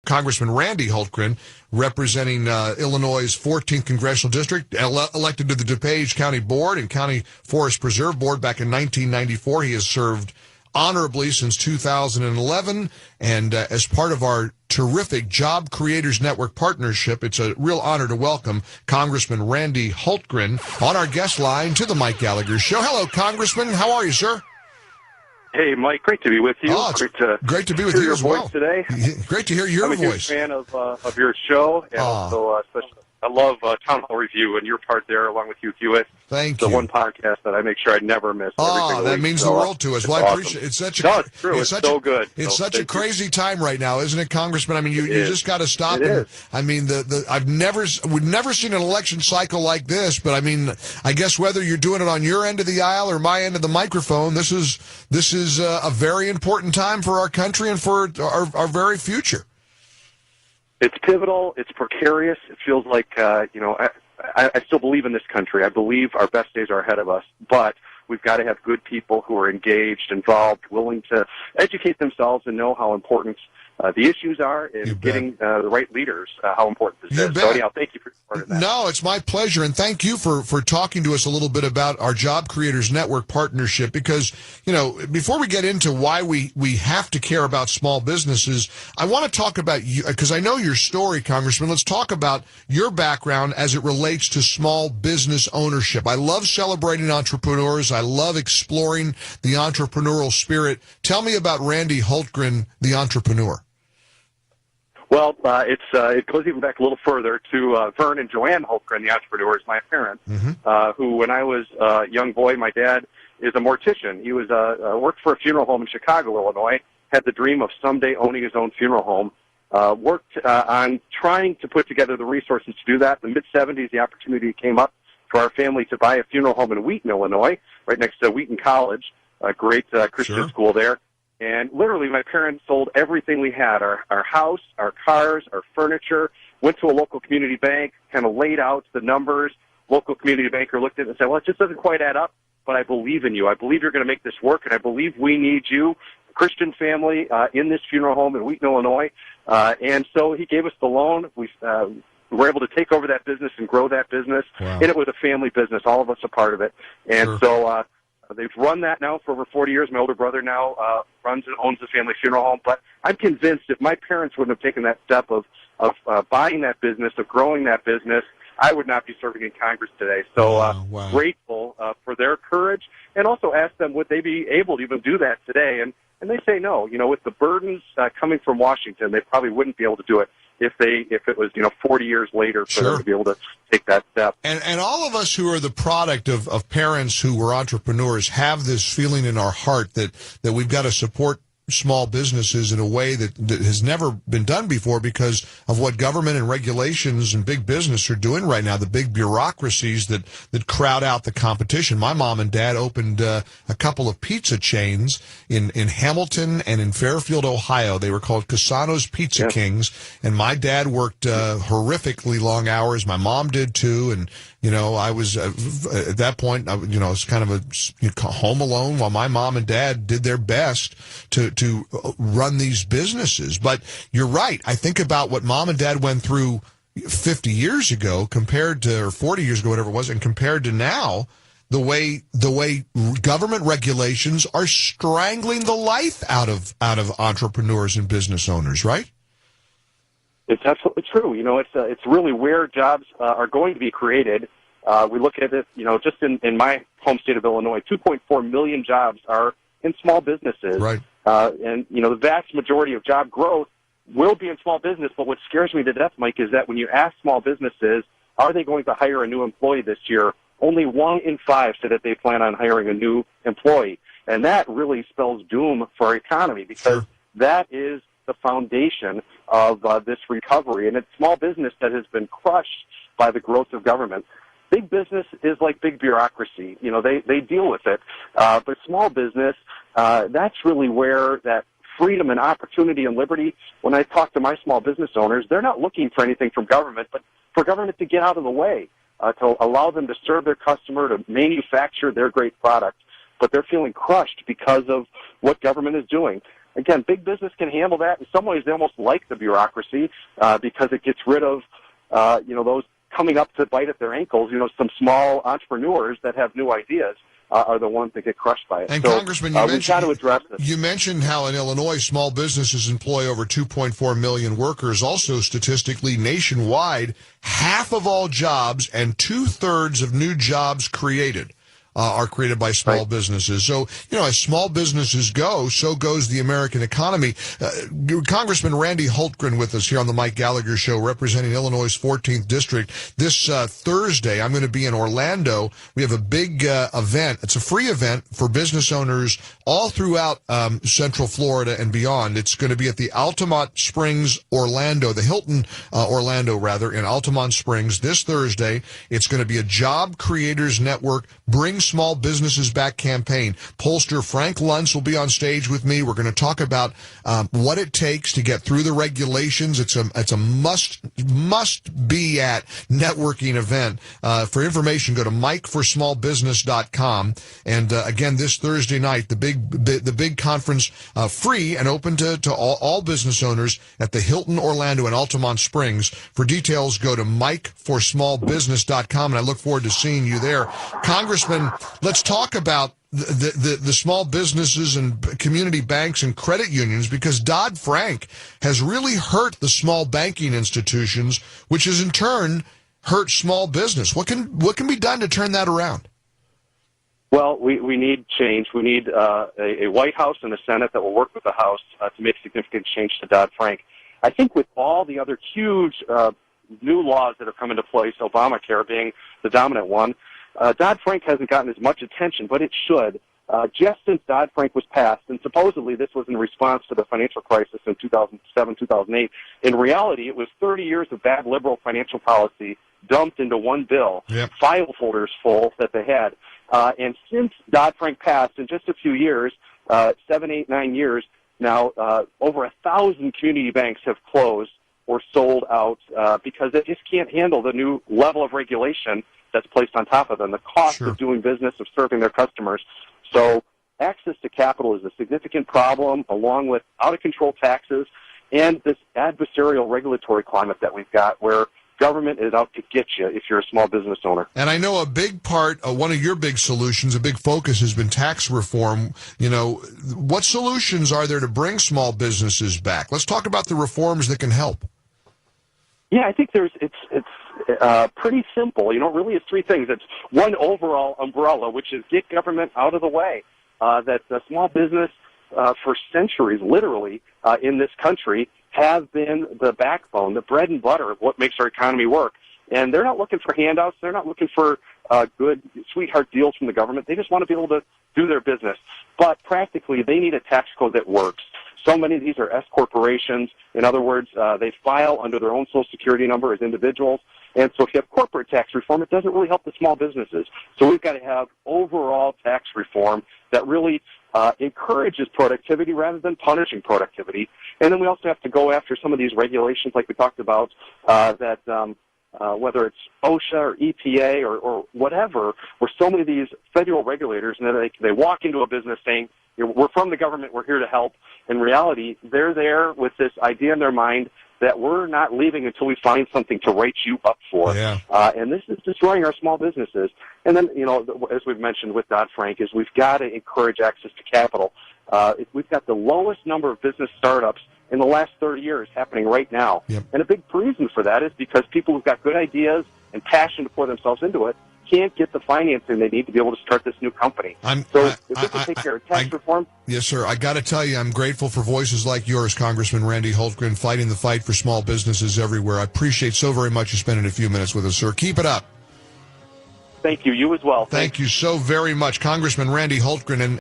Congressman Randy Hultgren, representing Illinois' 14th Congressional District, elected to the DuPage County Board and County Forest Preserve Board back in 1994. He has served honorably since 2011, and as part of our terrific Job Creators Network partnership, it's a real honor to welcome Congressman Randy Hultgren on our guest line to the Mike Gallagher Show. Hello, Congressman. How are you, sir? Hey, Mike. Great to be with you. Oh, great to be with you as well. Today. Great to hear your voice. I'm a huge fan of your show, and also especially I love Town Hall Review and your part there, along with Hugh Hewitt. Thank you. The one podcast that I make sure I never miss. Oh, that means the world to us. Well, I appreciate it. It's such a, it's true. It's so good. It's such a crazy time right now, isn't it, Congressman? I mean, you just got to stop. I mean, we've never seen an election cycle like this. But I mean, I guess whether you're doing it on your end of the aisle or my end of the microphone, this is a very important time for our country and for our very future. It's pivotal. It's precarious. It feels like, I still believe in this country. I believe our best days are ahead of us, but we've got to have good people who are engaged, involved, willing to educate themselves and know how important the issues are, and getting the right leaders, how important this is. So anyhow, thank you for part of that. No, it's my pleasure, and thank you for talking to us a little bit about our Job Creators Network partnership, because, before we get into why we have to care about small businesses, I want to talk about you, because I know your story, Congressman. Let's talk about your background as it relates to small business ownership. I love celebrating entrepreneurs. I love exploring the entrepreneurial spirit. Tell me about Randy Hultgren, the entrepreneur. Well, it goes even back a little further to Vern and Joanne Hultgren, the entrepreneurs, my parents, who, when I was a young boy, my dad is a mortician. He was worked for a funeral home in Chicago, Illinois, had the dream of someday owning his own funeral home, worked on trying to put together the resources to do that. In the mid-'70s, the opportunity came up for our family to buy a funeral home in Wheaton, Illinois, right next to Wheaton College, a great Christian school there. And literally, my parents sold everything we had, our house, our cars, our furniture, went to a local community bank, kind of laid out the numbers. Local community banker looked at it and said, well, it just doesn't quite add up, but I believe in you. I believe you're going to make this work, and I believe we need you, a Christian family, in this funeral home in Wheaton, Illinois. And so he gave us the loan. We were able to take over that business and grow that business. Wow. And it was a family business, all of us a part of it. And so they've run that now for over 40 years. My older brother now runs and owns the family funeral home. But I'm convinced if my parents wouldn't have taken that step of buying that business, of growing that business, I would not be serving in Congress today. So grateful for their courage, and also ask them, would they be able to even do that today? And they say no. With the burdens coming from Washington, they probably wouldn't be able to do it if it was 40 years later for them to be able to take that step. And all of us who are the product of parents who were entrepreneurs have this feeling in our heart that we've got to support small businesses in a way that has never been done before because of what government and regulations and big business are doing right now, the big bureaucracies that crowd out the competition. My mom and dad opened a couple of pizza chains in Hamilton and in Fairfield, Ohio. They were called Casano's Pizza Kings, and my dad worked horrifically long hours. My mom did too, and I was at that point, I was kind of a home alone while my mom and dad did their best to run these businesses. But you're right. I think about what mom and dad went through 50 years ago or 40 years ago, whatever it was, and compared to now, the way government regulations are strangling the life out of entrepreneurs and business owners, right? It's absolutely true. It's really where jobs are going to be created. We look at it, just in my home state of Illinois, 2.4 million jobs are in small businesses. Right. And the vast majority of job growth will be in small business. But what scares me to death, Mike, is that when you ask small businesses, are they going to hire a new employee this year, only 1 in 5 said that they plan on hiring a new employee. And that really spells doom for our economy, because that is the foundation of this recovery. And it's small business that has been crushed by the growth of government. Big business is like big bureaucracy. They deal with it. But small business, that's really where that freedom and opportunity and liberty, when I talk to my small business owners, they're not looking for anything from government, but for government to get out of the way, to allow them to serve their customer, to manufacture their great product. But they're feeling crushed because of what government is doing. again, big business can handle that. In some ways, they almost like the bureaucracy because it gets rid of, those coming up to bite at their ankles. Some small entrepreneurs that have new ideas are the ones that get crushed by it. And so, Congressman, we've got to address this. You mentioned how in Illinois small businesses employ over 2.4 million workers. Also, statistically, nationwide, half of all jobs and 2/3 of new jobs created are created by small businesses. So, as small businesses go, so goes the American economy. Congressman Randy Hultgren with us here on the Mike Gallagher Show, representing Illinois' 14th District. This Thursday, I'm going to be in Orlando. We have a big event. It's a free event for business owners all throughout Central Florida and beyond. It's going to be at the Altamont Springs, Orlando, the Hilton Orlando, rather, in Altamont Springs this Thursday. It's going to be a Job Creators Network Bring Small Businesses Back campaign. Pollster Frank Luntz will be on stage with me. We're going to talk about what it takes to get through the regulations. It's a must be at networking event. For information, go to mikeforsmallbusiness.com. And again, this Thursday night, the big conference, free and open to all business owners at the Hilton Orlando in Altamont Springs. For details, go to mikeforsmallbusiness.com, and I look forward to seeing you there. Congressman, let's talk about the small businesses and community banks and credit unions, because Dodd-Frank has really hurt the small banking institutions, which has in turn hurt small business. What can be done to turn that around? Well, we need change. We need a White House and a Senate that will work with the House to make significant change to Dodd-Frank. I think with all the other huge new laws that have come into place, Obamacare being the dominant one, Dodd-Frank hasn't gotten as much attention, but it should. Just since Dodd-Frank was passed, and supposedly this was in response to the financial crisis in 2007, 2008, in reality it was 30 years of bad liberal financial policy dumped into one bill, file folders full that they had. And since Dodd-Frank passed, in just a few years, 7, 8, 9 years now, over 1,000 community banks have closed or sold out because they just can't handle the new level of regulation that's placed on top of them, the cost of doing business, of serving their customers. So access to capital is a significant problem, along with out-of-control taxes and this adversarial regulatory climate that we've got, where government is out to get you if you're a small business owner. And I know a big part, one of your big solutions, a big focus has been tax reform. What solutions are there to bring small businesses back? Let's talk about the reforms that can help. Yeah, I think it's pretty simple. Really it's three things. It's one overall umbrella, which is get government out of the way. That the small business for centuries, literally, in this country, have been the backbone, the bread and butter of what makes our economy work. And they're not looking for handouts. They're not looking for good sweetheart deals from the government. They just want to be able to do their business. But practically, they need a tax code that works. So many of these are S corporations. In other words, they file under their own Social Security number as individuals. And so if you have corporate tax reform, it doesn't really help the small businesses. So we've got to have overall tax reform that really encourages productivity rather than punishing productivity. And then we also have to go after some of these regulations like we talked about that whether it's OSHA or EPA or whatever, where so many of these federal regulators, and they walk into a business saying, we're from the government, we're here to help. In reality, they're there with this idea in their mind that we're not leaving until we find something to write you up for. Yeah. And this is destroying our small businesses. And then, as we've mentioned with Dodd-Frank, is we've got to encourage access to capital. We've got the lowest number of business startups in the last 30 years happening right now. Yep. And a big reason for that is because people who've got good ideas and passion to pour themselves into it can't get the financing they need to be able to start this new company. If we can take care of tax reform. Yes, sir. I got to tell you, I'm grateful for voices like yours, Congressman Randy Hultgren, fighting the fight for small businesses everywhere. I appreciate so very much you spending a few minutes with us, sir. Keep it up. Thank you. You as well. Thank you so very much, Congressman Randy Hultgren. And